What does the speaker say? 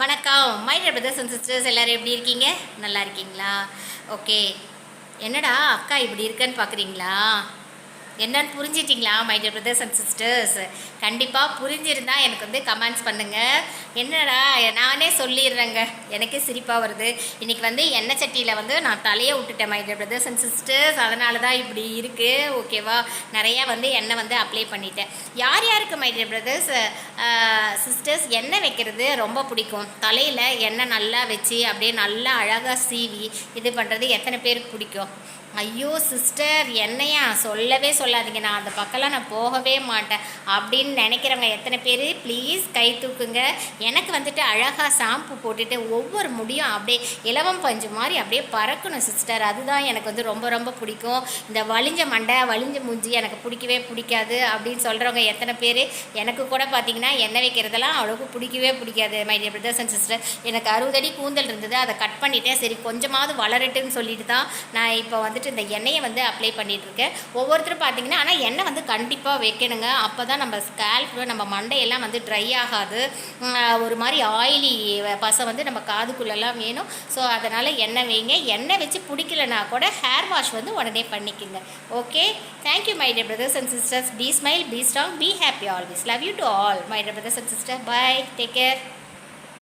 வணக்கம் my dear brothers and sisters, எல்லோரும் எப்படி இருக்கீங்க? நல்லா இருக்கீங்களா? ஓகே. என்னடா அக்கா இப்படி இருக்கேன்னு பார்க்குறீங்களா? என்னன்னு புரிஞ்சிட்டிங்களா my dear brothers and sisters? கண்டிப்பாக புரிஞ்சிருந்தா எனக்கு வந்து கமெண்ட்ஸ் பண்ணுங்கள். என்னடா நானே சொல்லிடுறேங்க, எனக்கே சிரிப்பாக வருது. இன்றைக்கி வந்து எண்ணெய் சட்டியில் வந்து நான் தலையை விட்டுட்டேன் my dear brothers and sisters. அதனால தான் இப்படி இருக்குது. ஓகேவா? நிறையா வந்து எண்ணெய் வந்து அப்ளை பண்ணிட்டேன். யார் யாருக்கு மை டியர் பிரதர்ஸ் சிஸ்டர்ஸ் எண்ணெய் வைக்கிறது ரொம்ப பிடிக்கும்? தலையில் எண்ணெய் நல்லா வச்சு அப்படியே நல்லா அழகாக சீவி இது பண்ணுறது எத்தனை பேருக்கு பிடிக்கும்? ஐயோ சிஸ்டர், என்னையா சொல்லவே சொல்லாதீங்க, நான் அந்த பக்கம்லாம் நான் போகவே மாட்டேன் அப்படின்னு நினைக்கிறவங்க எத்தனை பேர் ப்ளீஸ் கை தூக்குங்க. எனக்கு வந்துட்டு அழகாக ஷாம்பு போட்டுட்டு ஒவ்வொரு முடியும் அப்படியே இலவம் பஞ்சு மாதிரி அப்படியே பறக்கணும் சிஸ்டர். அதுதான் எனக்கு வந்து ரொம்ப ரொம்ப பிடிக்கும். இந்த வலிஞ்ச மண்டை வலிஞ்ச மூஞ்சி எனக்கு பிடிக்கவே பிடிக்காது அப்படின்னு சொல்கிறவங்க எத்தனை பேர்? எனக்கு கூட பார்த்தீங்கன்னா எண்ணெய் வைக்கிறதெல்லாம் அவ்வளோக்கு பிடிக்கவே பிடிக்காது my dear brothers and sister. எனக்கு 60 அடி கூந்தல் இருந்தது, அதை கட் பண்ணிவிட்டேன். சரி கொஞ்சமாவது வளரட்டுன்னு சொல்லிட்டு தான் நான் இப்போ வந்து இந்த எண்ணெயை வந்து அப்ளை பண்ணிகிட்ருக்கேன். ஒவ்வொருத்தரும் பார்த்தீங்கன்னா ஆனால் எண்ணெய் வந்து கண்டிப்பாக வைக்கணுங்க. அப்போ தான் நம்ம ஸ்கேல்ப் நம்ம மண்டையெல்லாம் வந்து ட்ரை ஆகாது. ஒரு மாதிரி ஆயிலி பசை வந்து நம்ம காதுக்குள்ளெல்லாம் வேணும். ஸோ அதனால் எண்ணெய் வைங்க. எண்ணெய் வச்சு பிடிக்கலனா கூட ஹேர் வாஷ் வந்து உடனே பண்ணிக்கோங்க. Okay, thank you my dear brothers and sisters. Be smile, be strong, be happy always. Love you to all my dear brothers and sister. Bye, take care.